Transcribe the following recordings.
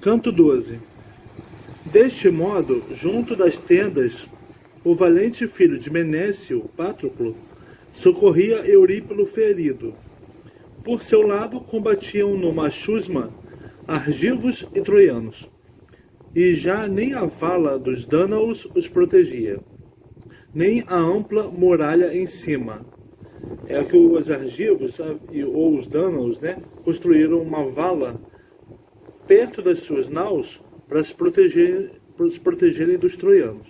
Canto 12. Deste modo, junto das tendas, o valente filho de Menécio, Patroclo, socorria Eurípilo ferido. Por seu lado, combatiam no Machusma argivos e troianos, e já nem a vala dos Dânaos os protegia, nem a ampla muralha em cima. É que os argivos, ou os Dânaos, construíram uma vala perto das suas naus para se protegerem dos troianos.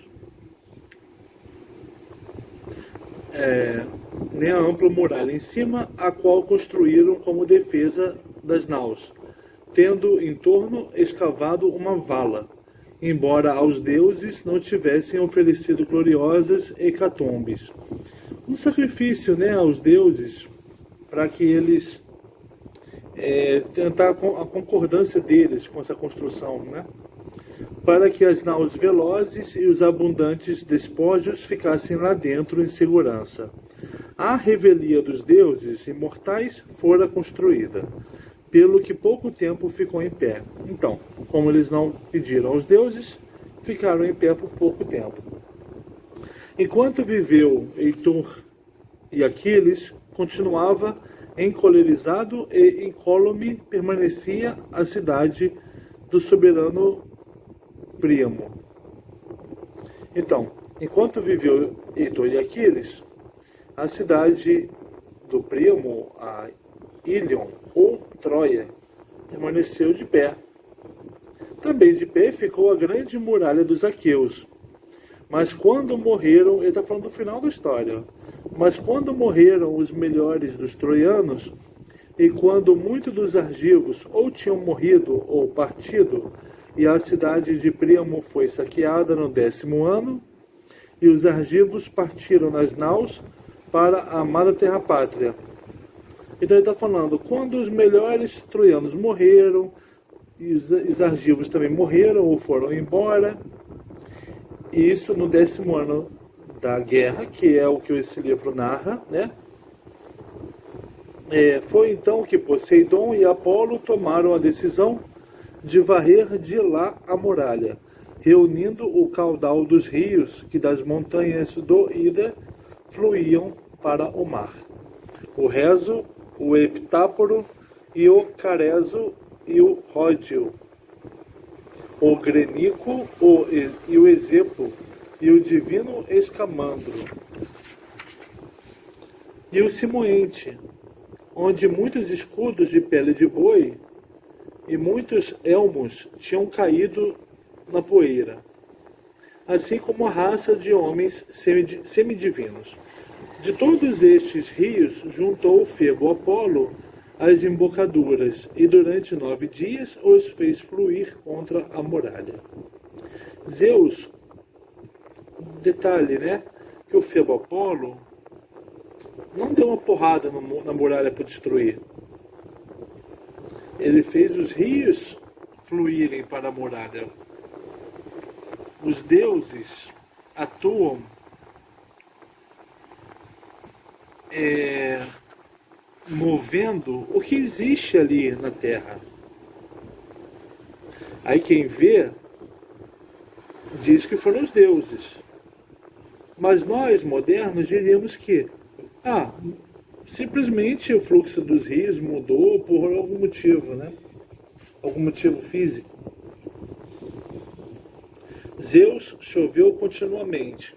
Nem a ampla muralha em cima, a qual construíram como defesa das naus, tendo em torno escavado uma vala, embora aos deuses não tivessem oferecido gloriosas hecatombes. Um sacrifício, aos deuses, para que eles tentar a concordância deles com essa construção, para que as naus velozes e os abundantes despojos ficassem lá dentro em segurança. A revelia dos deuses imortais fora construída, pelo que pouco tempo ficou em pé. Então, como eles não pediram aos deuses, ficaram em pé por pouco tempo. Enquanto viveu Heitor e Aquiles, continuava encolerizado e incólume permanecia a cidade do soberano Príamo. Então, enquanto viveu Heitor e Aquiles, a cidade do Príamo, a Ílion, ou Troia, permaneceu de pé. Também de pé ficou a grande muralha dos aqueus. Mas quando morreram, ele está falando do final da história, mas quando morreram os melhores dos troianos, e quando muitos dos argivos ou tinham morrido ou partido, e a cidade de Príamo foi saqueada no 10º ano, e os argivos partiram nas naus para a amada terra-pátria. Então ele está falando, quando os melhores troianos morreram, e os argivos também morreram ou foram embora, e isso no 10º ano da guerra, que é o que esse livro narra, foi então que Poseidon e Apolo tomaram a decisão de varrer de lá a muralha, reunindo o caudal dos rios que das montanhas do Ida fluíam para o mar. O Reso, o Heptáporo e o Careso e o Ródio, o Grenico e o Esepo e o divino Escamandro e o Simoente, onde muitos escudos de pele de boi e muitos elmos tinham caído na poeira, assim como a raça de homens semidivinos. De todos estes rios juntou Febo Apolo as embocaduras, e durante 9 dias os fez fluir contra a muralha. Zeus, detalhe, que o Febo Apolo não deu uma porrada na muralha para destruir. Ele fez os rios fluírem para a muralha. Os deuses atuam movendo o que existe ali na Terra. Aí quem vê diz que foram os deuses. Mas nós, modernos, diríamos que simplesmente o fluxo dos rios mudou por algum motivo, algum motivo físico. Zeus choveu continuamente.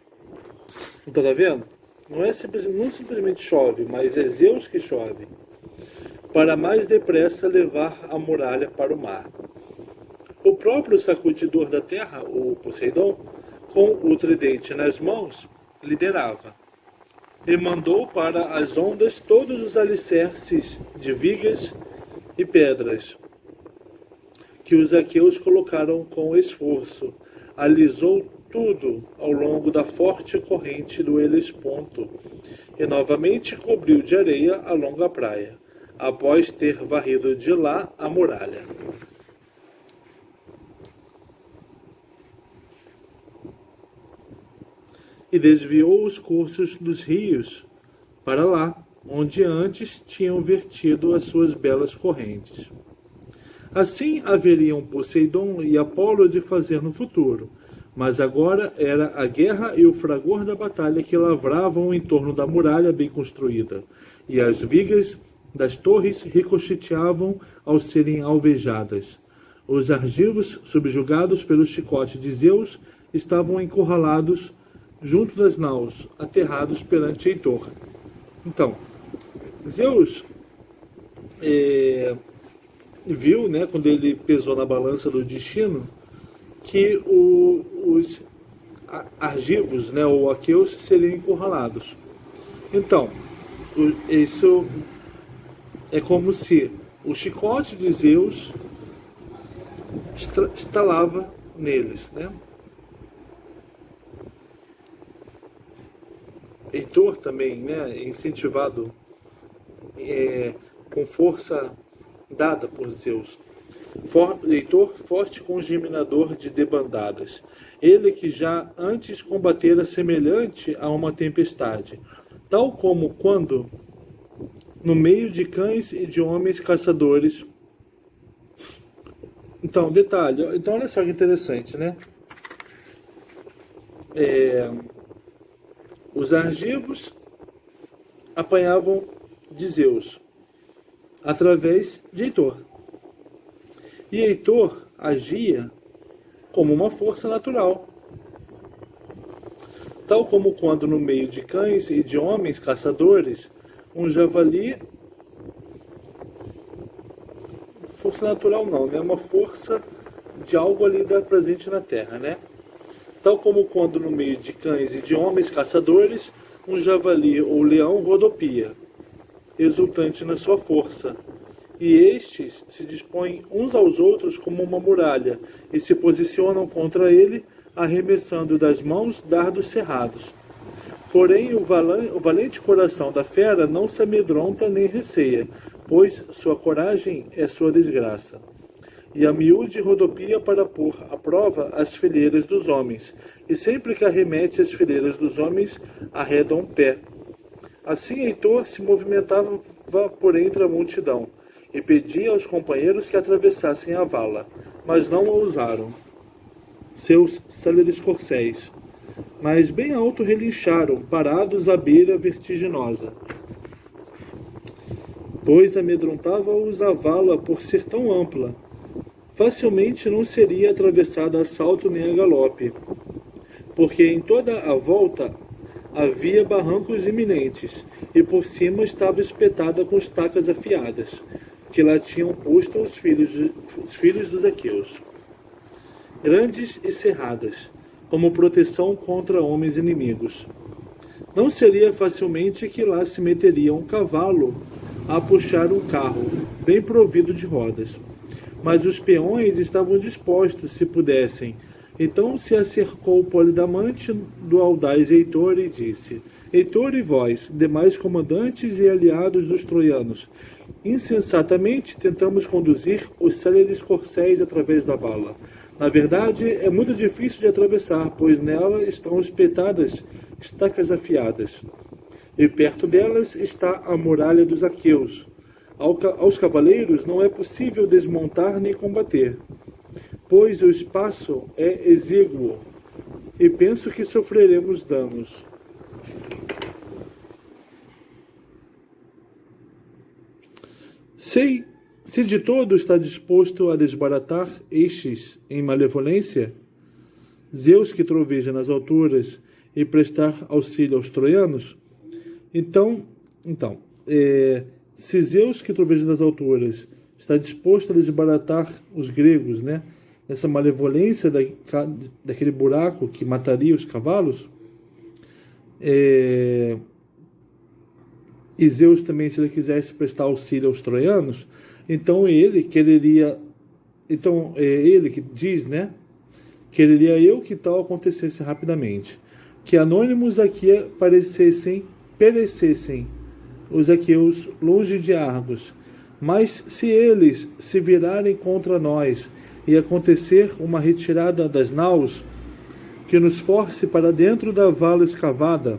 Então, tá vendo? Não simplesmente chove, mas é Zeus que chove, para mais depressa levar a muralha para o mar. O próprio sacudidor da terra, o Poseidon, com o tridente nas mãos, liderava. E mandou para as ondas todos os alicerces de vigas e pedras, que os aqueus colocaram com esforço. Alisou tudo ao longo da forte corrente do Helesponto, e novamente cobriu de areia a longa praia, após ter varrido de lá a muralha. E desviou os cursos dos rios para lá, onde antes tinham vertido as suas belas correntes. Assim haveriam Poseidon e Apolo de fazer no futuro, mas agora era a guerra e o fragor da batalha que lavravam em torno da muralha bem construída, e as vigas das torres ricocheteavam ao serem alvejadas. Os argivos, subjugados pelo chicote de Zeus, estavam encurralados junto das naus, aterrados perante Heitor. Então, Zeus viu, né, quando ele pesou na balança do destino, que os argivos, né, ou aqueus, seriam encurralados. Então, isso é como se o chicote de Zeus estalava neles, né? Heitor também, né, incentivado com força dada por Zeus. Heitor, forte congeminador de debandadas. Ele que já antes combatera semelhante a uma tempestade, tal como quando, no meio de cães e de homens caçadores. Então, detalhe, então olha só que interessante, né? Os argivos apanhavam de Zeus através de Heitor. E Heitor agia como uma força natural. Tal como quando no meio de cães e de homens caçadores, um javali... Força natural não, né? Uma força de algo ali da presente na Terra, né? Tal como quando no meio de cães e de homens caçadores, um javali ou leão rodopia, exultante na sua força. E estes se dispõem uns aos outros como uma muralha, e se posicionam contra ele, arremessando das mãos dardos cerrados. Porém, o valente coração da fera não se amedronta nem receia, pois sua coragem é sua desgraça. E a miúde rodopia para pôr à prova as fileiras dos homens, e sempre que arremete as fileiras dos homens, arreda um pé. Assim Heitor se movimentava por entre a multidão, e pedia aos companheiros que atravessassem a vala, mas não ousaram. Seus céleres corcéis, mas bem alto relincharam, parados à beira vertiginosa. Pois amedrontava-os a vala por ser tão ampla. Facilmente não seria atravessada a salto nem a galope, porque em toda a volta havia barrancos iminentes, e por cima estava espetada com estacas afiadas, que lá tinham posto os filhos dos aqueus, grandes e cerradas, como proteção contra homens inimigos. Não seria facilmente que lá se meteria um cavalo a puxar um carro, bem provido de rodas. Mas os peões estavam dispostos, se pudessem. Então se acercou Polidamante do audaz Heitor e disse: Heitor e vós, demais comandantes e aliados dos troianos, insensatamente tentamos conduzir os céleres corcéis através da vala. Na verdade, é muito difícil de atravessar, pois nela estão espetadas estacas afiadas. E perto delas está a muralha dos aqueus. Aos cavaleiros não é possível desmontar nem combater, pois o espaço é exíguo, e penso que sofreremos danos. Se de todo está disposto a desbaratar estes em malevolência, Zeus que troveja nas alturas e prestar auxílio aos troianos, então, se Zeus que troveja nas alturas está disposto a desbaratar os gregos, né, nessa malevolência daquele buraco que mataria os cavalos, e Zeus também, se ele quisesse prestar auxílio aos troianos, então ele quereria, ele que diz, né, quereria eu que tal acontecesse rapidamente, que anônimos aqui perecessem os aqueus longe de Argos, mas se eles se virarem contra nós e acontecer uma retirada das naus que nos force para dentro da vala escavada,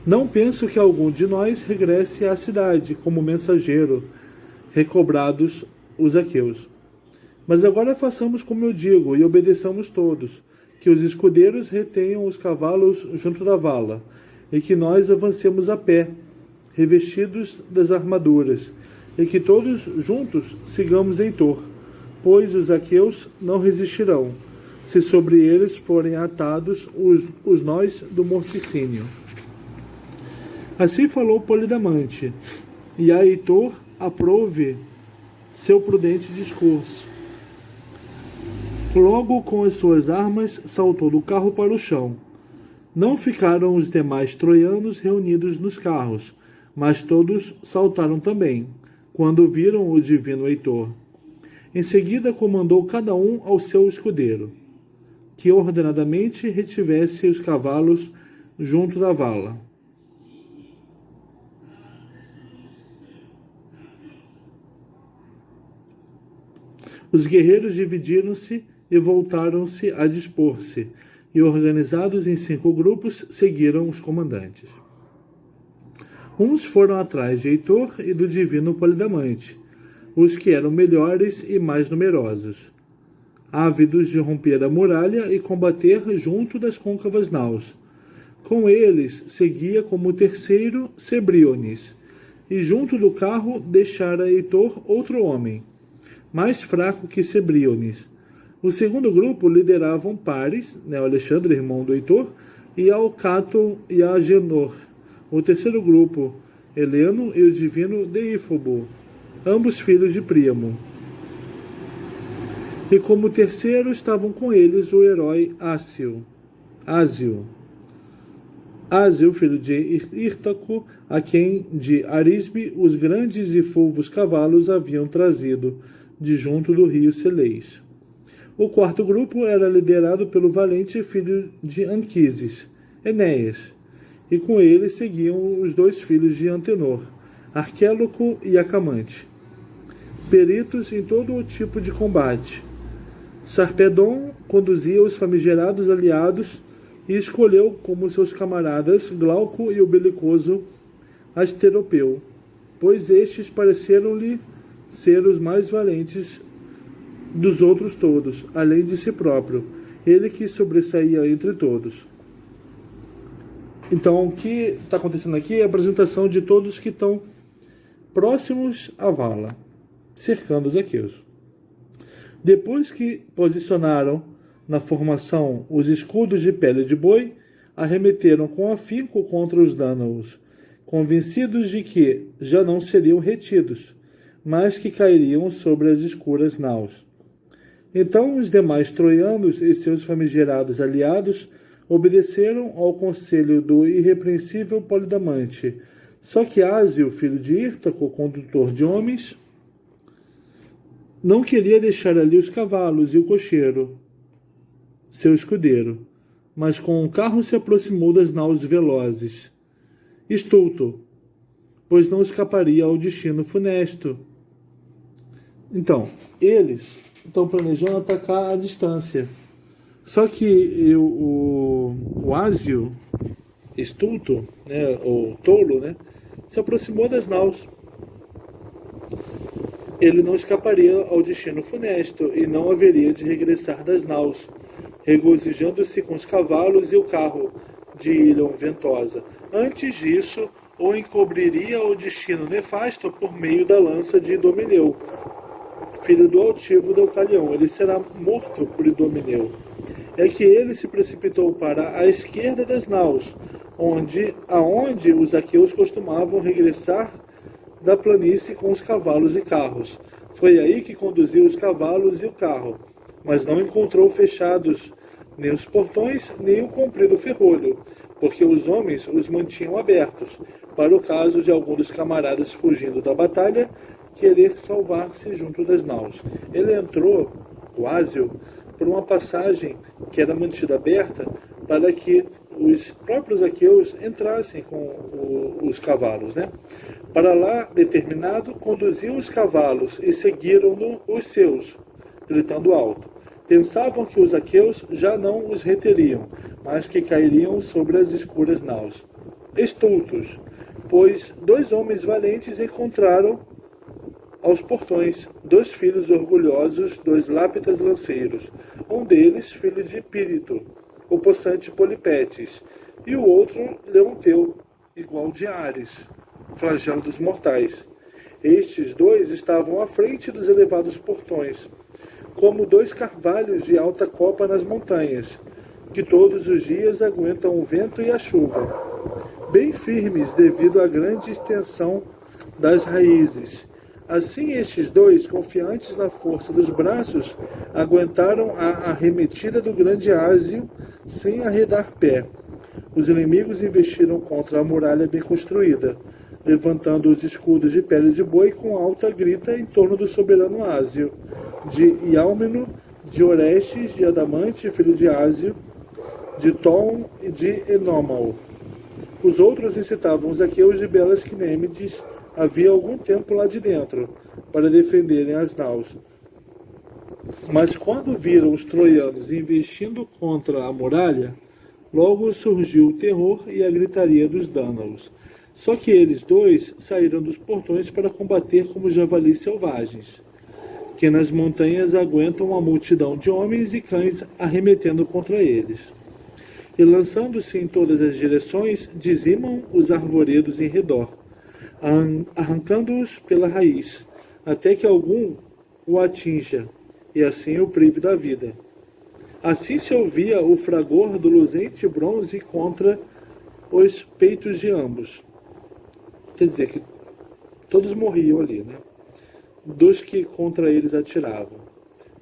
não penso que algum de nós regresse à cidade como mensageiro, recobrados os aqueus. Mas agora façamos como eu digo, e obedeçamos todos, que os escudeiros retenham os cavalos junto da vala, e que nós avancemos a pé, revestidos das armaduras, e que todos juntos sigamos Heitor, pois os aqueus não resistirão, se sobre eles forem atados os nós do morticínio. Assim falou Polidamante, e a Heitor aprove seu prudente discurso. Logo com as suas armas saltou do carro para o chão. Não ficaram os demais troianos reunidos nos carros, mas todos saltaram também, quando viram o divino Heitor. Em seguida comandou cada um ao seu escudeiro, que ordenadamente retivesse os cavalos junto da vala. Os guerreiros dividiram-se e voltaram-se a dispor-se, e organizados em 5 grupos, seguiram os comandantes. Uns foram atrás de Heitor e do divino Polidamante, os que eram melhores e mais numerosos, ávidos de romper a muralha e combater junto das côncavas naus. Com eles seguia como terceiro Cebriones, e junto do carro deixara Heitor outro homem, mais fraco que Cebriones. O segundo grupo lideravam Pares, Alexandre, irmão do Heitor, e Alcato e Agenor. O terceiro grupo, Heleno e o divino Deífobo, ambos filhos de Príamo. E como terceiro estavam com eles o herói Ásio, filho de Írtaco, a quem de Arisbe os grandes e fulvos cavalos haviam trazido de junto do rio Selêis. O quarto grupo era liderado pelo valente filho de Anquises, Enéas, e com ele seguiam os 2 filhos de Antenor, Arquéloco e Acamante, peritos em todo o tipo de combate. Sarpedon conduzia os famigerados aliados e escolheu como seus camaradas Glauco e o belicoso Asteropeu, pois estes pareceram-lhe ser os mais valentes dos outros todos, além de si próprio, ele que sobressaía entre todos. Então, o que está acontecendo aqui é a apresentação de todos que estão próximos à vala, cercando os aqueus. Depois que posicionaram na formação os escudos de pele de boi, arremeteram com afinco contra os dânaos, convencidos de que já não seriam retidos, mas que cairiam sobre as escuras naus. Então os demais troianos e seus famigerados aliados obedeceram ao conselho do irrepreensível Polidamante. Só que Ásio, filho de Írtaco, condutor de homens, não queria deixar ali os cavalos e o cocheiro, seu escudeiro, mas com o carro se aproximou das naus velozes, estulto, pois não escaparia ao destino funesto. Então, eles estão planejando atacar à distância. Só que o Ásio, estulto, ou tolo, se aproximou das naus. Ele não escaparia ao destino funesto e não haveria de regressar das naus, regozijando-se com os cavalos e o carro de Ílion ventosa. Antes disso, o encobriria o destino nefasto por meio da lança de Idomeneu, filho do altivo Deucalião. Ele será morto por Idomeneu. É que ele se precipitou para a esquerda das naus, aonde os aqueus costumavam regressar da planície com os cavalos e carros. Foi aí que conduziu os cavalos e o carro, mas não encontrou fechados nem os portões, nem o comprido ferrolho, porque os homens os mantinham abertos, para o caso de algum dos camaradas fugindo da batalha querer salvar-se junto das naus. Ele entrou, o Ásio, por uma passagem que era mantida aberta para que os próprios aqueus entrassem com os cavalos, Para lá, determinado, conduziu os cavalos e seguiram-no os seus, gritando alto. Pensavam que os aqueus já não os reteriam, mas que cairiam sobre as escuras naus. Estultos, pois 2 homens valentes encontraram aos portões 2 filhos orgulhosos dos lápidas lanceiros, um deles filho de Pírito, o possante Polipetes, e o outro Leonteu, igual de Ares, flagelo dos mortais. Estes 2 estavam à frente dos elevados portões, como 2 carvalhos de alta copa nas montanhas, que todos os dias aguentam o vento e a chuva, bem firmes devido à grande extensão das raízes. Assim estes 2, confiantes na força dos braços, aguentaram a arremetida do grande ásio sem arredar pé. Os inimigos investiram contra a muralha bem construída, levantando os escudos de pele de boi com alta grita em torno do soberano Ásio, de Iálmeno, de Orestes, de Adamante, filho de Ásio, de Tom e de Enômao. Os outros incitavam os aqueus de belas Quinêmides havia algum tempo lá de dentro, para defenderem as naus. Mas quando viram os troianos investindo contra a muralha, logo surgiu o terror e a gritaria dos dánaos. Só que eles 2 saíram dos portões para combater como javalis selvagens, que nas montanhas aguentam uma multidão de homens e cães arremetendo contra eles. E lançando-se em todas as direções, dizimam os arvoredos em redor, arrancando-os pela raiz, até que algum o atinja, e assim o prive da vida. Assim se ouvia o fragor do luzente bronze contra os peitos de ambos. Quer dizer que todos morriam ali, né? Dos que contra eles atiravam,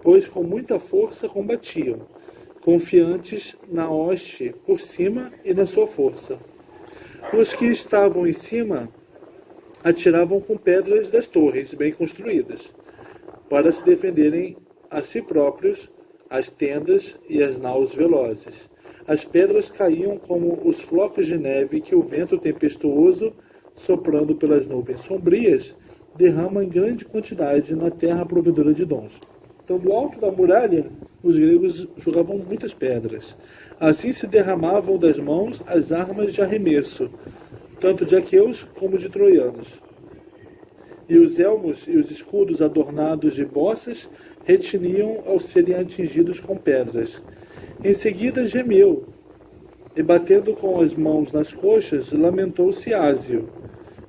pois com muita força combatiam, confiantes na hoste por cima e na sua força. Os que estavam em cima atiravam com pedras das torres bem construídas, para se defenderem a si próprios, as tendas e as naus velozes. As pedras caíam como os flocos de neve que o vento tempestuoso, soprando pelas nuvens sombrias, derrama em grande quantidade na terra provedora de dons. Então, do alto da muralha, os gregos jogavam muitas pedras. Assim se derramavam das mãos as armas de arremesso, tanto de aqueus como de troianos. E os elmos e os escudos adornados de bossas retiniam ao serem atingidos com pedras. Em seguida gemeu, e batendo com as mãos nas coxas, lamentou-se Ásio,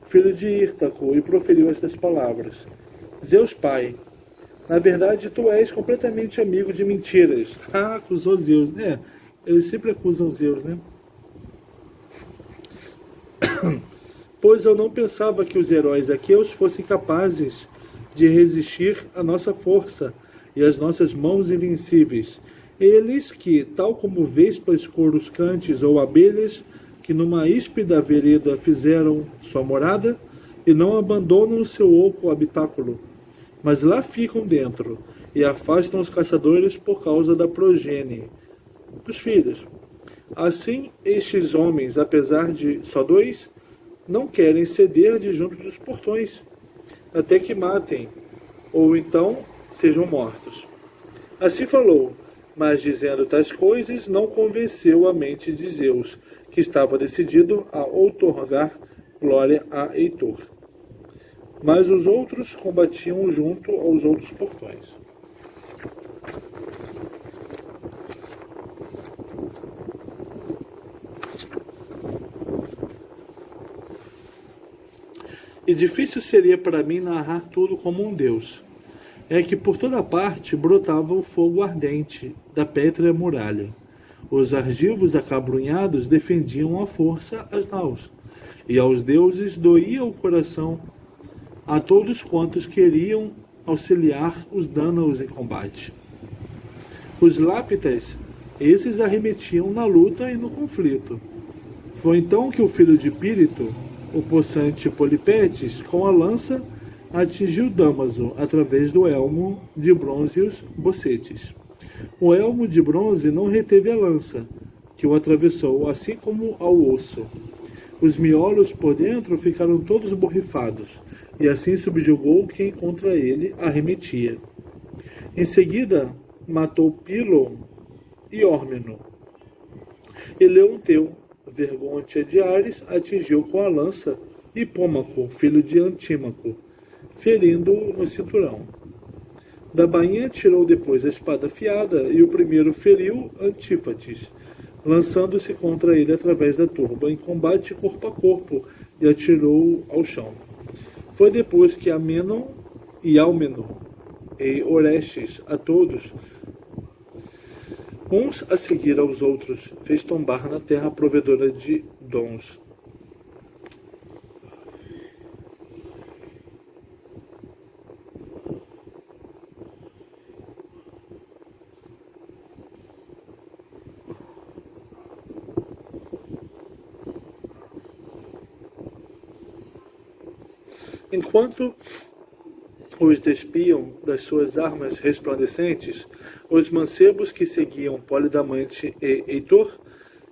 filho de Írtaco, e proferiu estas palavras: Zeus Pai, na verdade tu és completamente amigo de mentiras. Acusou Zeus. Eles sempre acusam Zeus, né? Pois eu não pensava que os heróis aqueus fossem capazes de resistir à nossa força e às nossas mãos invencíveis. Eles que, tal como vespas coruscantes ou abelhas, que numa híspida vereda fizeram sua morada e não abandonam o seu oco habitáculo, mas lá ficam dentro e afastam os caçadores por causa da progenie dos filhos. Assim, estes homens, apesar de só 2, não querem ceder de junto dos portões, até que matem, ou então sejam mortos. Assim falou, mas dizendo tais coisas não convenceu a mente de Zeus, que estava decidido a outorgar glória a Heitor. Mas os outros combatiam junto aos outros portões. E difícil seria para mim narrar tudo como um deus. É que por toda parte brotava o fogo ardente da pétrea muralha. Os argivos acabrunhados defendiam à força as naus, e aos deuses doía o coração a todos quantos queriam auxiliar os dánaos em combate. Os lápitas, esses arremetiam na luta e no conflito. Foi então que o filho de Pírito, o possante Polipetes, com a lança, atingiu Dámaso através do elmo de bronze e os bocetes. O elmo de bronze não reteve a lança, que o atravessou, assim como ao osso. Os miolos por dentro ficaram todos borrifados, e assim subjugou quem contra ele arremetia. Em seguida, matou Pilo e Órmeno. E Leonteu, Vergonte de Ares, atingiu com a lança Hipômaco, filho de Antímaco, ferindo-o no cinturão. Da bainha tirou depois a espada afiada, e o primeiro feriu Antífates, lançando-se contra ele através da turba, em combate corpo a corpo, e atirou-o ao chão. Foi depois que Amenon e Almenor e Orestes, a todos, uns a seguir aos outros, fez tombar na terra provedora de dons. Enquanto os despiam das suas armas resplandecentes, os mancebos que seguiam Polidamante e Heitor,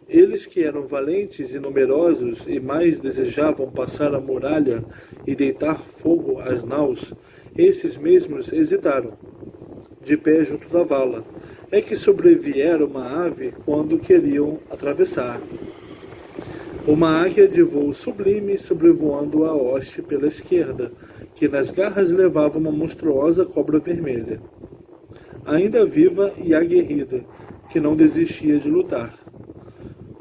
eles que eram valentes e numerosos e mais desejavam passar a muralha e deitar fogo às naus, esses mesmos hesitaram, de pé junto da vala. É que sobreviera uma ave quando queriam atravessar. Uma águia de voo sublime sobrevoando a hoste pela esquerda, que nas garras levava uma monstruosa cobra vermelha, ainda viva e aguerrida, que não desistia de lutar,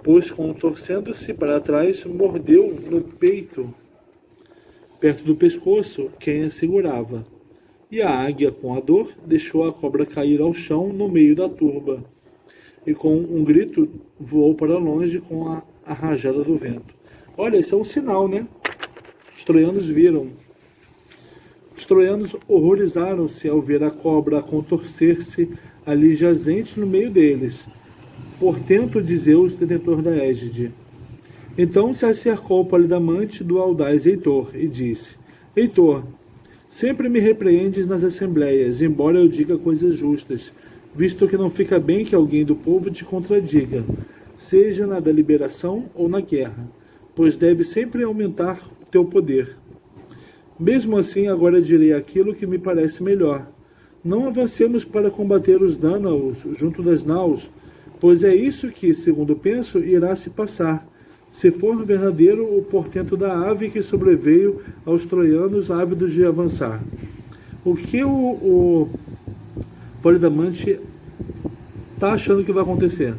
pois, contorcendo-se para trás, mordeu no peito, perto do pescoço, quem a segurava. E a águia, com a dor, deixou a cobra cair ao chão no meio da turba, e com um grito voou para longe com a rajada do vento. Olha, isso é um sinal, né? Os troianos viram. Os troianos horrorizaram-se ao ver a cobra contorcer-se ali jazente no meio deles, portento de Zeus, detentor da égide. Então se acercou Polidamante do audaz Heitor e disse: Heitor, sempre me repreendes nas assembleias, embora eu diga coisas justas, visto que não fica bem que alguém do povo te contradiga, seja na deliberação ou na guerra, pois deve sempre aumentar o teu poder. Mesmo assim, agora direi aquilo que me parece melhor. Não avancemos para combater os Dânaos junto das naus, pois é isso que, segundo penso, irá se passar, se for verdadeiro o portento da ave que sobreveio aos troianos ávidos de avançar. O que o Polidamante está achando que vai acontecer?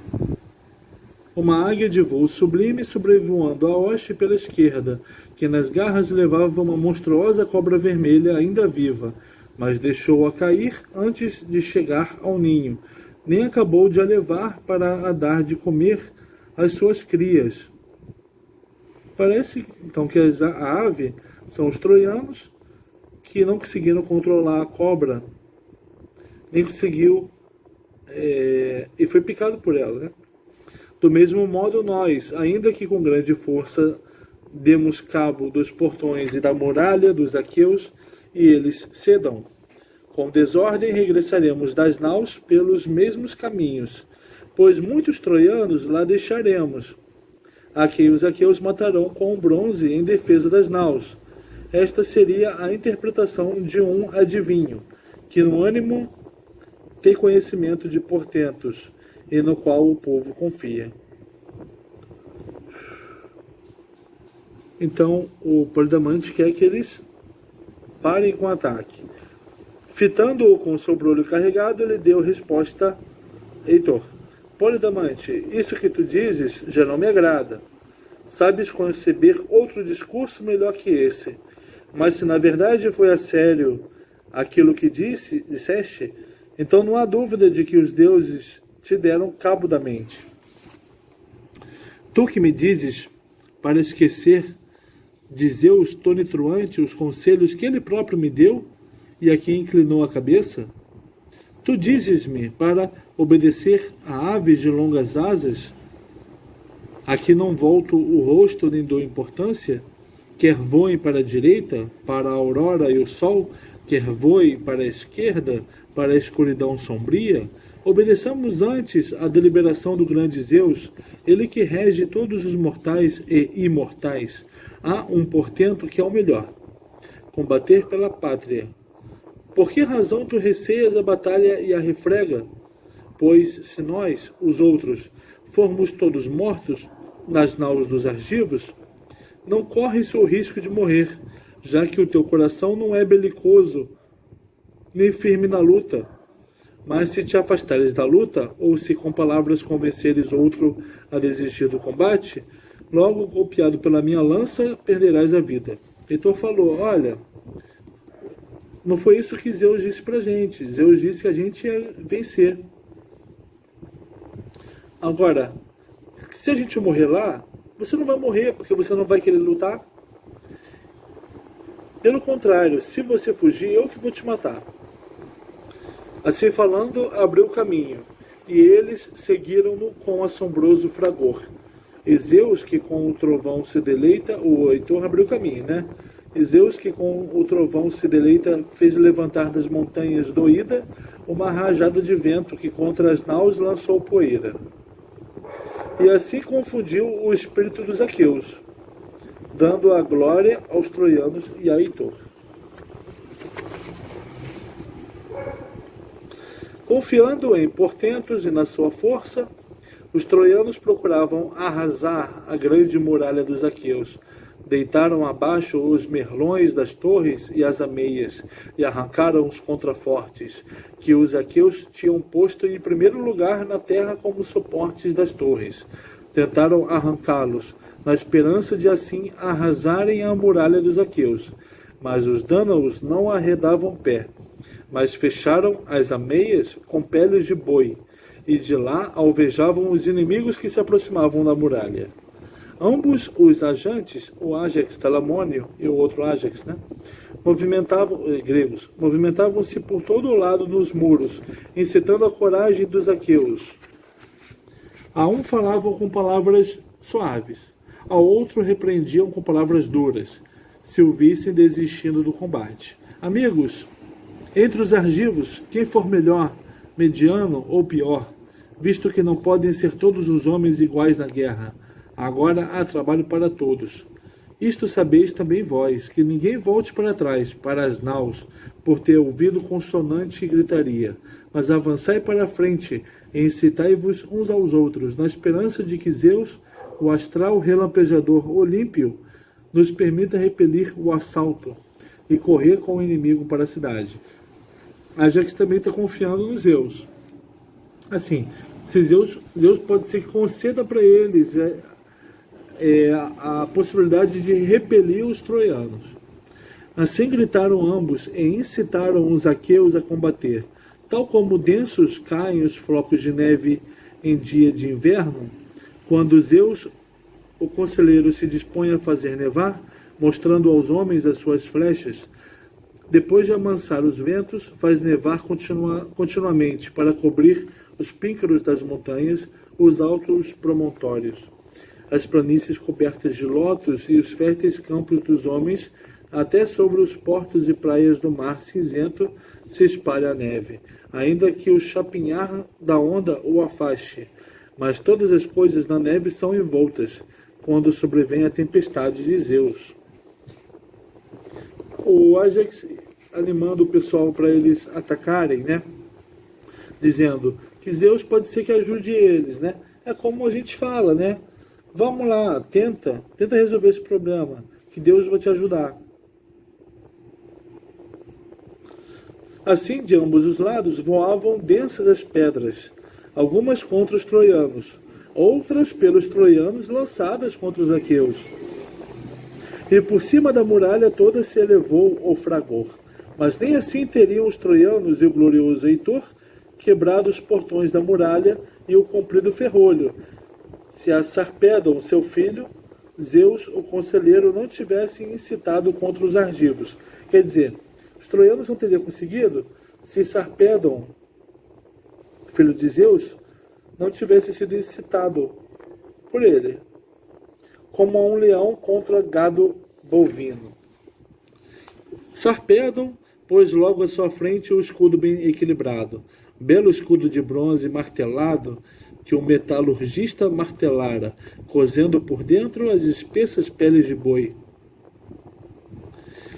Uma águia de voo sublime sobrevoando a hoste pela esquerda, que nas garras levava uma monstruosa cobra vermelha ainda viva, mas deixou-a cair antes de chegar ao ninho, nem acabou de a levar para a dar de comer às suas crias. Parece então que a ave são os troianos que não conseguiram controlar a cobra, nem conseguiu, e foi picado por ela, né? Do mesmo modo, nós, ainda que com grande força, demos cabo dos portões e da muralha dos aqueus, e eles cedam. Com desordem regressaremos das naus pelos mesmos caminhos, pois muitos troianos lá deixaremos, a quem os aqueus matarão com o bronze em defesa das naus. Esta seria a interpretação de um adivinho, que no ânimo tem conhecimento de portentos, e no qual o povo confia. Então, o Polidamante quer que eles parem com o ataque. Fitando-o com o sobrolho carregado, ele deu resposta: Heitor, Polidamante, isso que tu dizes já não me agrada. Sabes conceber outro discurso melhor que esse. Mas se na verdade foi a sério aquilo que disseste, então não há dúvida de que os deuses te deram cabo da mente. Tu que me dizes para esquecer de Zeus tonitruante os conselhos que ele próprio me deu e a quem inclinou a cabeça? Tu dizes-me para obedecer a aves de longas asas, a que não volto o rosto nem dou importância, quer voem para a direita, para a aurora e o sol, quer voem para a esquerda, para a escuridão sombria? Obedeçamos antes à deliberação do grande Zeus, ele que rege todos os mortais e imortais. Há um portento que é o melhor: combater pela pátria. Por que razão tu receias a batalha e a refrega? Pois se nós, os outros, formos todos mortos nas naus dos argivos, não corre-se o risco de morrer, já que o teu coração não é belicoso, nem firme na luta. Mas se te afastares da luta, ou se com palavras convenceres outro a desistir do combate, logo golpeado pela minha lança, perderás a vida. Heitor falou, olha, não foi isso que Zeus disse pra gente. Zeus disse que a gente ia vencer. Agora, se a gente morrer lá, você não vai morrer, porque você não vai querer lutar. Pelo contrário, se você fugir, eu que vou te matar. Assim falando, abriu o caminho, e eles seguiram-no com assombroso fragor. E Zeus, que com o trovão se deleita, o Heitor abriu o caminho, né? E Zeus, que com o trovão se deleita, fez levantar das montanhas do Ida uma rajada de vento que contra as naus lançou poeira. E assim confundiu o espírito dos aqueus, dando a glória aos troianos e a Heitor. Confiando em portentos e na sua força, os troianos procuravam arrasar a grande muralha dos aqueus. Deitaram abaixo os merlões das torres e as ameias, e arrancaram os contrafortes, que os aqueus tinham posto em primeiro lugar na terra como suportes das torres. Tentaram arrancá-los, na esperança de assim arrasarem a muralha dos aqueus. Mas os dânaos não arredavam pé, mas fecharam as ameias com peles de boi, e de lá alvejavam os inimigos que se aproximavam da muralha. Ambos os ajantes, o Ájax Telamônio e o outro Ájax, gregos, movimentavam-se por todo o lado nos muros, incitando a coragem dos aqueus. A um falavam com palavras suaves, ao outro repreendiam com palavras duras, se o vissem desistindo do combate. Amigos, entre os argivos, quem for melhor, mediano ou pior, visto que não podem ser todos os homens iguais na guerra, agora há trabalho para todos. Isto sabeis também vós, que ninguém volte para trás, para as naus, por ter ouvido consonante e gritaria, mas avançai para a frente, e incitai-vos uns aos outros, na esperança de que Zeus, o astral relampejador Olímpio, nos permita repelir o assalto e correr com o inimigo para a cidade. Ajax também está confiando no Zeus. Assim, se Zeus pode ser que conceda para eles a possibilidade de repelir os troianos. Assim gritaram ambos e incitaram os aqueus a combater. Tal como densos caem os flocos de neve em dia de inverno, quando Zeus, o conselheiro, se dispõe a fazer nevar, mostrando aos homens as suas flechas, depois de amansar os ventos, faz nevar continuamente para cobrir os píncaros das montanhas, os altos promontórios, as planícies cobertas de lótus e os férteis campos dos homens, até sobre os portos e praias do mar cinzento se espalha a neve, ainda que o chapinhar da onda o afaste. Mas todas as coisas na neve são envoltas, quando sobrevém a tempestade de Zeus. O Ajax animando o pessoal para eles atacarem, dizendo que Zeus pode ser que ajude eles, É como a gente fala, Vamos lá, tenta resolver esse problema, que Deus vai te ajudar. Assim, de ambos os lados, voavam densas as pedras, algumas contra os troianos, outras pelos troianos lançadas contra os aqueus. E por cima da muralha toda se elevou o fragor. Mas nem assim teriam os troianos e o glorioso Heitor quebrado os portões da muralha e o comprido ferrolho, se a Sarpedon, seu filho, Zeus, o conselheiro, não tivesse incitado contra os argivos. Quer dizer, os troianos não teriam conseguido se Sarpedon, filho de Zeus, não tivesse sido incitado por ele, como a um leão contra gado bovino. Sarpedon pôs logo à sua frente o escudo bem equilibrado, belo escudo de bronze martelado, que o metalurgista martelara, cozendo por dentro as espessas peles de boi,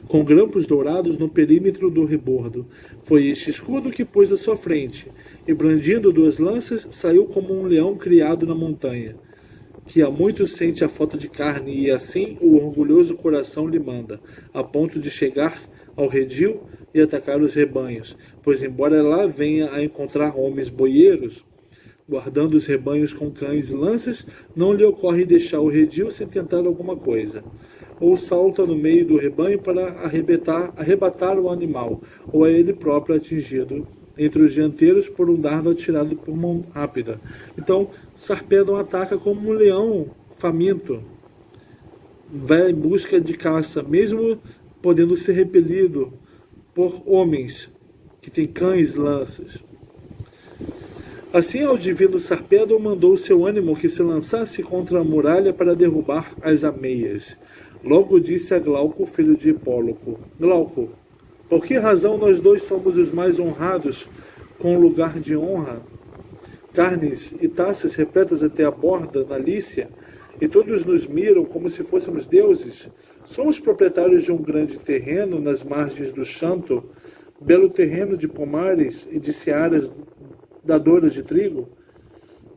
com grampos dourados no perímetro do rebordo. Foi este escudo que pôs à sua frente, e brandindo duas lanças, saiu como um leão criado na montanha. que há muito sente a falta de carne, e assim o orgulhoso coração lhe manda, a ponto de chegar ao redil e atacar os rebanhos, pois embora lá venha a encontrar homens boieiros, guardando os rebanhos com cães e lanças, não lhe ocorre deixar o redil sem tentar alguma coisa. Ou salta no meio do rebanho para arrebatar o animal, ou é ele próprio atingido entre os dianteiros por um dardo atirado por mão rápida. Então, Sarpedon ataca como um leão faminto, vai em busca de caça, mesmo podendo ser repelido por homens que têm cães e lanças. Assim, ao divino Sarpedon mandou seu ânimo que se lançasse contra a muralha para derrubar as ameias. Logo disse a Glauco, filho de Hipóloco: Glauco, por que razão nós dois somos os mais honrados com lugar de honra? Carnes e taças repletas até a borda na Lícia, e todos nos miram como se fôssemos deuses. Somos proprietários de um grande terreno nas margens do Xanto, belo terreno de pomares e de searas dadoras de trigo.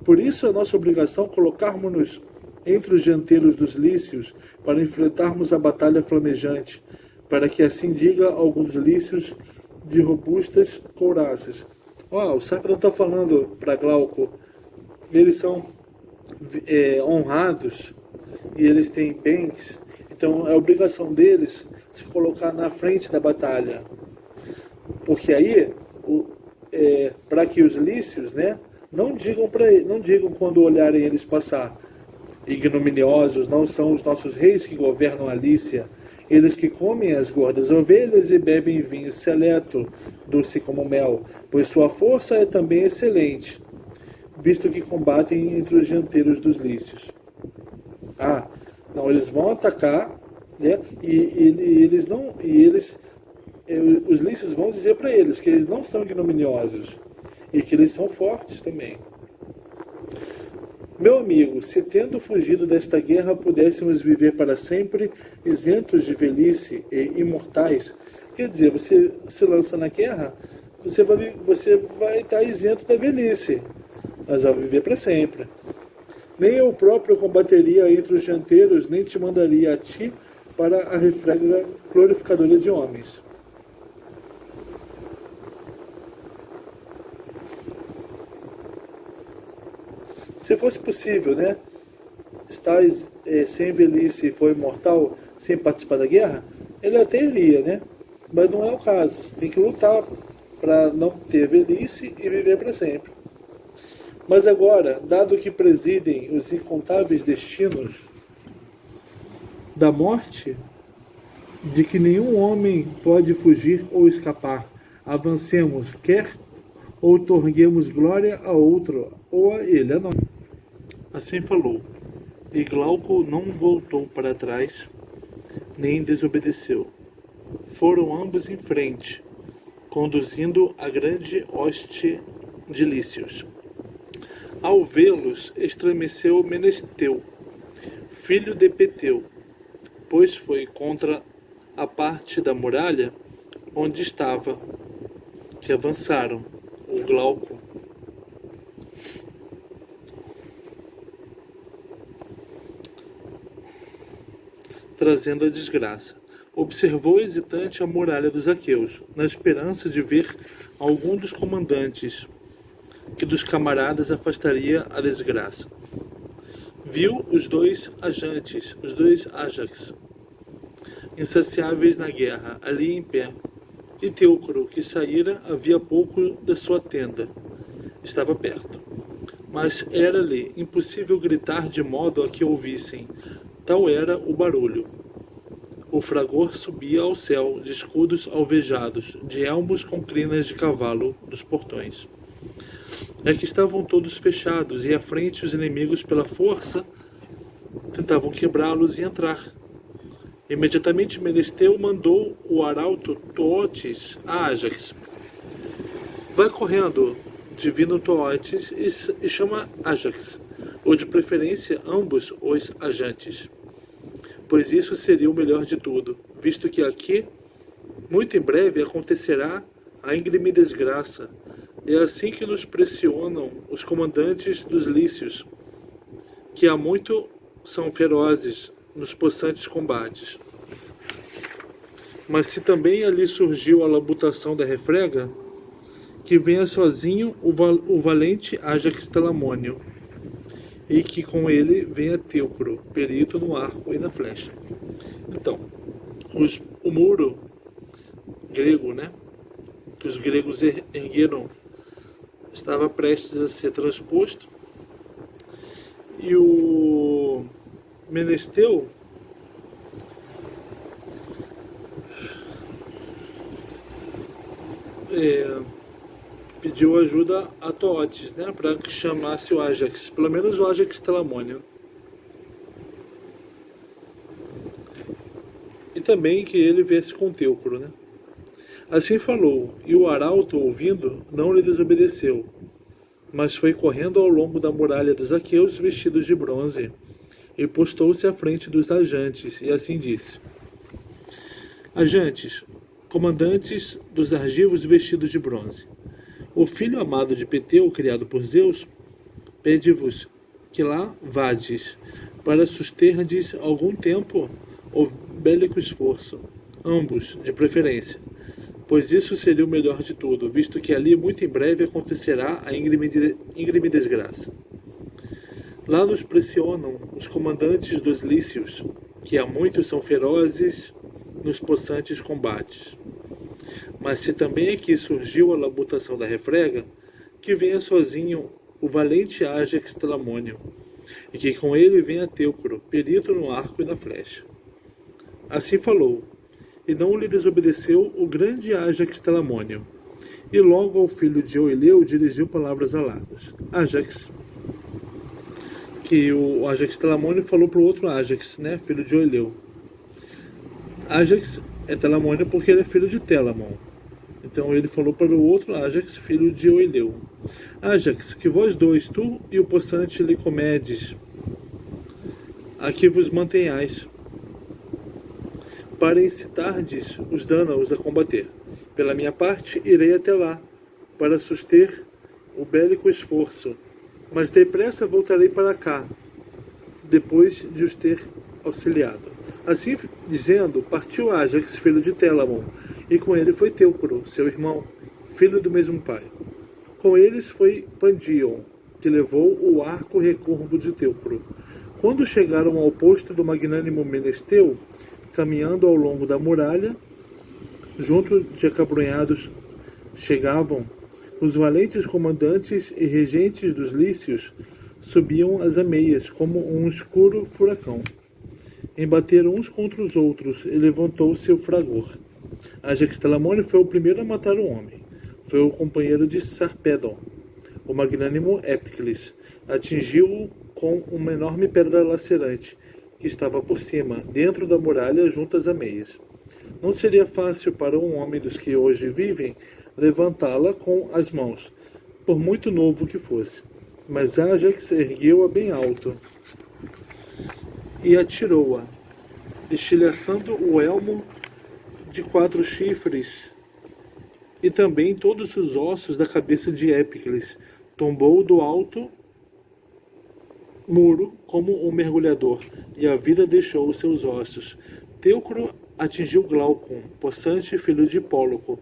Por isso é nossa obrigação colocarmos-nos entre os dianteiros dos lícios para enfrentarmos a batalha flamejante, para que assim diga alguns lícios de robustas couraças: o Sarpedon está falando para Glauco, eles são honrados e eles têm bens, então é obrigação deles se colocar na frente da batalha, porque aí para que os lícios, né, não digam quando olharem eles passar: ignominiosos não são os nossos reis que governam a Lícia, eles que comem as gordas ovelhas e bebem vinho seleto, doce como mel, pois sua força é também excelente, visto que combatem entre os dianteiros dos lícios. Não, eles vão atacar, né? Os lícios vão dizer para eles que eles não são ignominiosos e que eles são fortes também. Meu amigo, se tendo fugido desta guerra pudéssemos viver para sempre isentos de velhice e imortais, quer dizer, você se lança na guerra, você vai estar isento da velhice, mas vai viver para sempre. Nem eu próprio combateria entre os dianteiros, nem te mandaria a ti para a refrega glorificadora de homens. Se fosse possível, né, estar sem velhice e for imortal, sem participar da guerra, ele até iria, né? Mas não é o caso. Você tem que lutar para não ter velhice e viver para sempre. Mas agora, dado que presidem os incontáveis destinos da morte, de que nenhum homem pode fugir ou escapar, avancemos, quer outorguemos glória a outro, ou a ele, a nós. Assim falou, e Glauco não voltou para trás, nem desobedeceu. Foram ambos em frente, conduzindo a grande hoste de lícios. Ao vê-los, estremeceu Menesteu, filho de Peteu, pois foi contra a parte da muralha onde estava, que avançaram. O Glauco trazendo a desgraça. Observou hesitante a muralha dos aqueus, na esperança de ver algum dos comandantes, que dos camaradas afastaria a desgraça. Viu os dois Ajax, insaciáveis na guerra, ali em pé, e Teucro, que saíra havia pouco da sua tenda, estava perto. Mas era-lhe impossível gritar de modo a que ouvissem, tal era o barulho. O fragor subia ao céu de escudos alvejados, de elmos com crinas de cavalo dos portões. É que estavam todos fechados, e à frente os inimigos, pela força, tentavam quebrá-los e entrar. Imediatamente Menesteu mandou o arauto Tootes a Ajax: vai correndo, divino Tootes, e chama Ajax, ou de preferência ambos os ajantes, pois isso seria o melhor de tudo, visto que aqui, muito em breve, acontecerá a íngreme desgraça. É assim que nos pressionam os comandantes dos lícios, que há muito são ferozes nos possantes combates. Mas se também ali surgiu a labutação da refrega, que venha sozinho o valente Ájax Telamônio, e que com ele venha Teucro, perito no arco e na flecha. Então, o muro grego, né, que os gregos ergueram, estava prestes a ser transposto, e o Menesteu pediu ajuda a Tootes, né, para que chamasse o Ájax, pelo menos o Ájax Telamônio. E também que ele viesse com Teucro, né? Assim falou, e o arauto, ouvindo, não lhe desobedeceu, mas foi correndo ao longo da muralha dos aqueus vestidos de bronze, e postou-se à frente dos ajantes, e assim disse: Ajantes, comandantes dos argivos vestidos de bronze, o filho amado de Peteu, criado por Zeus, pede-vos que lá vades, para susterdes algum tempo o bélico esforço, ambos, de preferência, pois isso seria o melhor de tudo, visto que ali muito em breve acontecerá a íngreme desgraça. Lá nos pressionam os comandantes dos lícios, que há muito são ferozes nos possantes combates. Mas se também aqui surgiu a labutação da refrega, que venha sozinho o valente Ájax Telamônio, e que com ele venha Teucro, perito no arco e na flecha. Assim falou, e não lhe desobedeceu o grande Ájax Telamônio. E logo ao filho de Oileu dirigiu palavras aladas. Ájax, que o Ájax Telamônio falou para o outro Ájax, né, filho de Oileu. Ájax é Telamônio porque ele é filho de Telamon. Então ele falou para o outro Ájax, filho de Oileu. Ájax, que vós dois, tu e o possante Licomedes, aqui vos mantenhais, para incitardes os dânaos a combater. Pela minha parte, irei até lá, para suster o bélico esforço, mas depressa voltarei para cá, depois de os ter auxiliado. Assim dizendo, partiu Ájax, filho de Telamon, e com ele foi Teucro, seu irmão, filho do mesmo pai. Com eles foi Pandíon, que levou o arco recurvo de Teucro. Quando chegaram ao posto do magnânimo Menesteu, caminhando ao longo da muralha, junto de acabrunhados chegavam os valentes comandantes e regentes dos lícios, subiam as ameias como um escuro furacão. Embateram uns contra os outros e levantou-se o fragor. Ájax Telamônio foi o primeiro a matar o homem. Foi o companheiro de Sarpedon. O magnânimo Épicles atingiu-o com uma enorme pedra lacerante, que estava por cima, dentro da muralha, junto às ameias. Não seria fácil para um homem dos que hoje vivem levantá-la com as mãos, por muito novo que fosse. Mas Ájax ergueu-a bem alto e atirou-a, estilhaçando o elmo de 4 chifres e também todos os ossos da cabeça de Épicles. Tombou do alto muro como um mergulhador, e a vida deixou os seus ossos. Teucro atingiu Glaucon, possante filho de Hipóloco,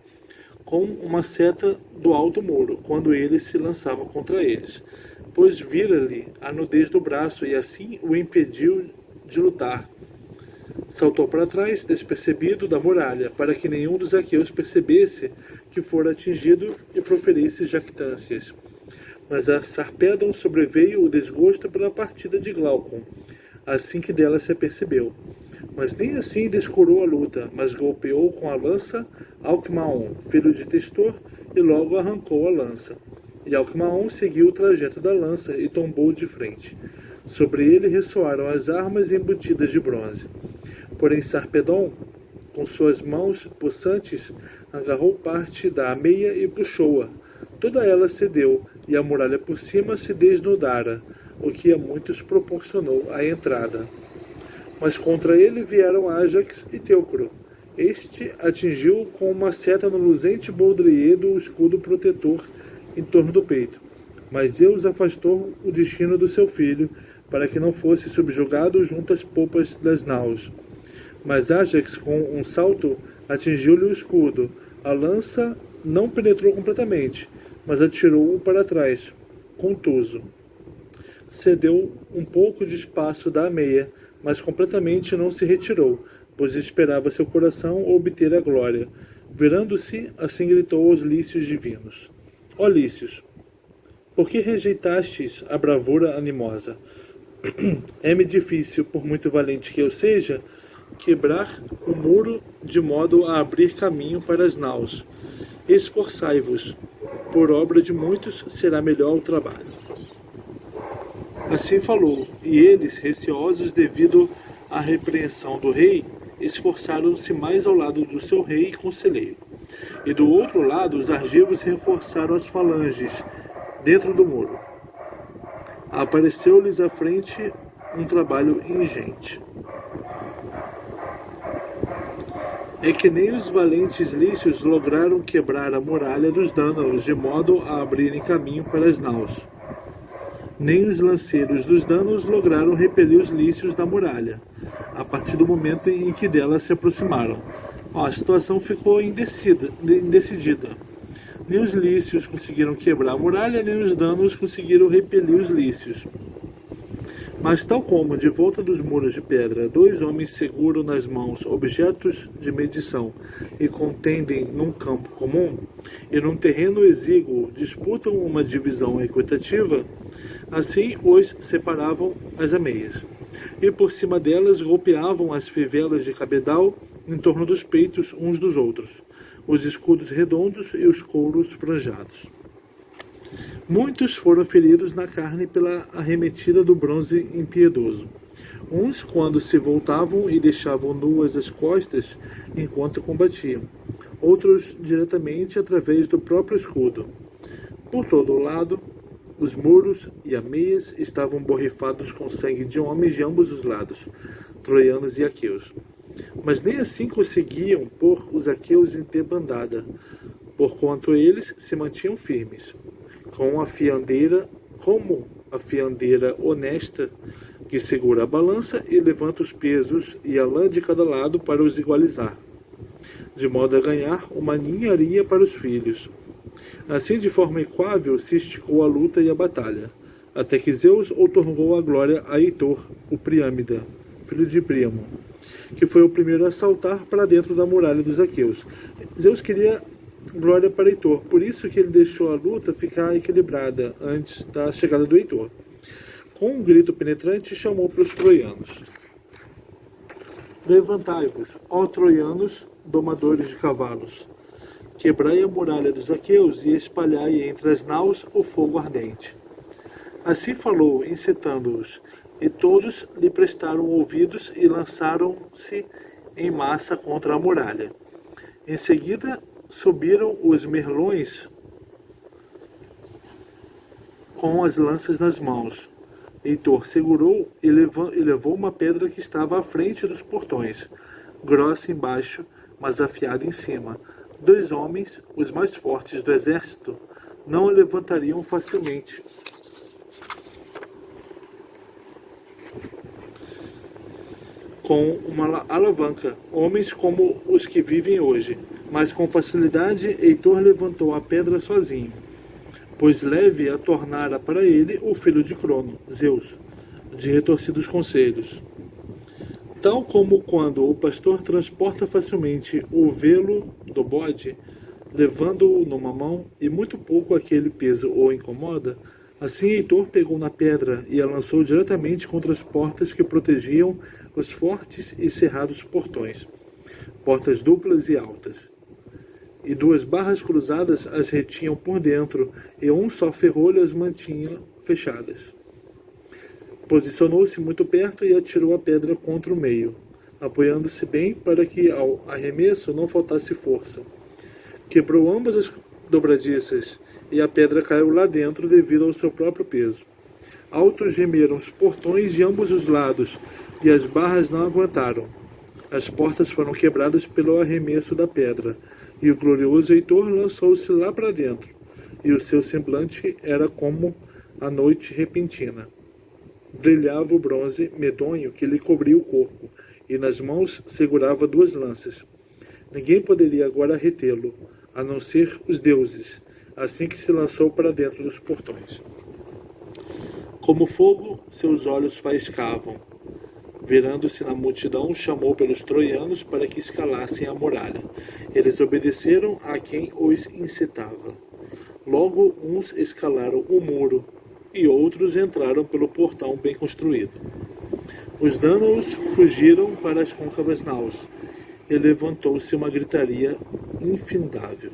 com uma seta do alto muro, quando ele se lançava contra eles, pois vira-lhe a nudez do braço, e assim o impediu de lutar. Saltou para trás, despercebido, da muralha, para que nenhum dos aqueus percebesse que fora atingido e proferisse jactâncias. Mas a Sarpedon sobreveio o desgosto pela partida de Glaucon, assim que dela se apercebeu. Mas nem assim descurou a luta, mas golpeou com a lança Alcmaon, filho de Testor, e logo arrancou a lança. E Alcmaon seguiu o trajeto da lança e tombou de frente. Sobre ele ressoaram as armas embutidas de bronze. Porém Sarpedon, com suas mãos possantes, agarrou parte da ameia e puxou-a. Toda ela cedeu, e a muralha por cima se desnudara, o que a muitos proporcionou a entrada. Mas contra ele vieram Ájax e Teucro. Este atingiu com uma seta no luzente boldriedo o escudo protetor em torno do peito. Mas Zeus afastou o destino do seu filho, para que não fosse subjugado junto às polpas das naus. Mas Ajax, com um salto, atingiu-lhe o escudo. A lança não penetrou completamente, mas atirou-o para trás, contuso. Cedeu um pouco de espaço da meia, mas completamente não se retirou, pois esperava seu coração obter a glória. Virando-se, assim gritou aos lícios divinos: Ó lícios, por que rejeitastes a bravura animosa? É-me difícil, por muito valente que eu seja, quebrar o muro de modo a abrir caminho para as naus. Esforçai-vos, por obra de muitos será melhor o trabalho. Assim falou, e eles, receosos devido à repreensão do rei, esforçaram-se mais ao lado do seu rei e conselheiro. E do outro lado, os argivos reforçaram as falanges dentro do muro. Apareceu-lhes à frente um trabalho ingente. É que nem os valentes lícios lograram quebrar a muralha dos dânalos de modo a abrirem caminho para as naus. Nem os lanceiros dos dânalos lograram repelir os lícios da muralha, a partir do momento em que dela se aproximaram. A situação ficou indecidida. Nem os lícios conseguiram quebrar a muralha, nem os dânalos conseguiram repelir os lícios. Mas tal como, de volta dos muros de pedra, dois homens seguram nas mãos objetos de medição e contendem num campo comum, e num terreno exíguo disputam uma divisão equitativa, assim os separavam as ameias, e por cima delas golpeavam as fivelas de cabedal em torno dos peitos uns dos outros, os escudos redondos e os couros franjados. Muitos foram feridos na carne pela arremetida do bronze impiedoso. Uns quando se voltavam e deixavam nuas as costas enquanto combatiam. Outros diretamente através do próprio escudo. Por todo o lado, os muros e ameias estavam borrifados com sangue de homens de ambos os lados, troianos e aqueus. Mas nem assim conseguiam pôr os aqueus em debandada, porquanto eles se mantinham firmes. Como a fiandeira honesta que segura a balança e levanta os pesos e a lã de cada lado para os igualizar, de modo a ganhar uma ninharia para os filhos. Assim, de forma equável, se esticou a luta e a batalha, até que Zeus outorgou a glória a Heitor, o Priâmida, filho de Príamo, que foi o primeiro a saltar para dentro da muralha dos aqueus. Zeus queria glória para Heitor, por isso que ele deixou a luta ficar equilibrada antes da chegada do Heitor. Com um grito penetrante, chamou para os troianos: Levantai-vos, ó troianos, domadores de cavalos. Quebrai a muralha dos aqueus e espalhai entre as naus o fogo ardente. Assim falou, incitando-os, e todos lhe prestaram ouvidos e lançaram-se em massa contra a muralha. Em seguida, subiram os merlões com as lanças nas mãos. Heitor segurou e levou uma pedra que estava à frente dos portões, grossa embaixo, mas afiada em cima. Dois homens, os mais fortes do exército, não a levantariam facilmente. Com uma alavanca, homens como os que vivem hoje. Mas com facilidade Heitor levantou a pedra sozinho, pois leve a tornara para ele o filho de Crono, Zeus, de retorcidos conselhos. Tal como quando o pastor transporta facilmente o velo do bode, levando-o numa mão, e muito pouco aquele peso o incomoda, assim Heitor pegou na pedra e a lançou diretamente contra as portas que protegiam os fortes e cerrados portões, portas duplas e altas. E duas barras cruzadas as retinham por dentro, e um só ferrolho as mantinha fechadas. Posicionou-se muito perto e atirou a pedra contra o meio, apoiando-se bem para que ao arremesso não faltasse força. Quebrou ambas as dobradiças, e a pedra caiu lá dentro devido ao seu próprio peso. Altos gemeram os portões de ambos os lados, e as barras não aguentaram. As portas foram quebradas pelo arremesso da pedra, e o glorioso Heitor lançou-se lá para dentro, e o seu semblante era como a noite repentina. brilhava o bronze medonho que lhe cobria o corpo, e nas mãos segurava 2 lanças. Ninguém poderia agora retê-lo, a não ser os deuses, assim que se lançou para dentro dos portões. Como fogo, seus olhos faiscavam. Virando-se na multidão, chamou pelos troianos para que escalassem a muralha. Eles obedeceram a quem os incitava. Logo, uns escalaram o muro, e outros entraram pelo portão bem construído. Os dânaos fugiram para as côncavas naus, e levantou-se uma gritaria infindável.